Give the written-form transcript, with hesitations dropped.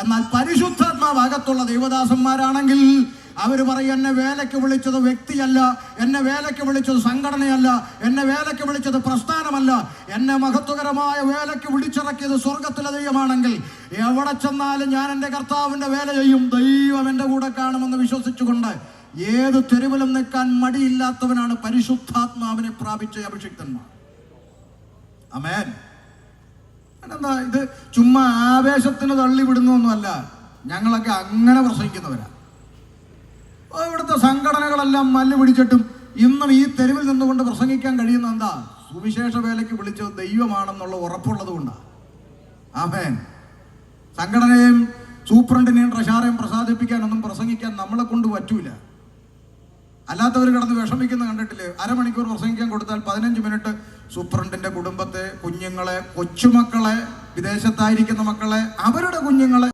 എന്നാൽ പരിശുദ്ധാത്മാവ് അകത്തുള്ള ദൈവദാസന്മാരാണെങ്കിൽ അവർ പറയും, എന്നെ വേലയ്ക്ക് വിളിച്ചത് വ്യക്തിയല്ല, എന്നെ വേലയ്ക്ക് വിളിച്ചത് സംഘടനയല്ല, എന്നെ വേലയ്ക്ക് വിളിച്ചത് പ്രസ്ഥാനമല്ല, എന്നെ മഹത്വകരമായ വേലയ്ക്ക് വിളിച്ചിറക്കിയത് സ്വർഗത്തിലെ ദൈവമാണെങ്കിൽ എവിടെ ചെന്നാലും ഞാൻ എൻ്റെ കർത്താവിൻ്റെ വേല ചെയ്യും, ദൈവം എൻ്റെ കൂടെ കാണുമെന്ന് വിശ്വസിച്ചുകൊണ്ട് ഏത് തെരുവിലും നിൽക്കാൻ മടിയില്ലാത്തവനാണ് പരിശുദ്ധാത്മാവിനെ പ്രാപിച്ച അഭിഷിക്തന്മാർ. ആമേൻ. എന്താ ഇത് ചുമ്മാ ആവേശത്തിന് തള്ളി വിടുന്നൊന്നുമല്ല, ഞങ്ങളൊക്കെ അങ്ങനെ പ്രസംഗിക്കുന്നവരാ. ഇവിടുത്തെ സംഘടനകളെല്ലാം മല്ല് പിടിച്ചിട്ടും ഇന്നും ഈ തെരുവിൽ നിന്നുകൊണ്ട് പ്രസംഗിക്കാൻ കഴിയുന്ന എന്താ? സുവിശേഷ വേലയ്ക്ക് വിളിച്ചത് ദൈവമാണെന്നുള്ള ഉറപ്പുള്ളത് കൊണ്ടാണ്. ആമേൻ. സംഘടനയെയും സൂപ്രണ്ടിനെയും ട്രഷാറേയും പ്രസാദിപ്പിക്കാനൊന്നും പ്രസംഗിക്കാൻ നമ്മളെ കൊണ്ട് പറ്റൂല. അല്ലാത്തവർ കിടന്ന് വിഷമിക്കുന്ന കണ്ടിട്ടില്ലേ? അരമണിക്കൂർ പ്രസംഗിക്കാൻ കൊടുത്താൽ 15 മിനിറ്റ് സൂപ്രണ്ടിന്റെ കുടുംബത്തെ, കുഞ്ഞുങ്ങളെ, കൊച്ചുമക്കളെ, വിദേശത്തായിരിക്കുന്ന മക്കളെ, അവരുടെ കുഞ്ഞുങ്ങളെ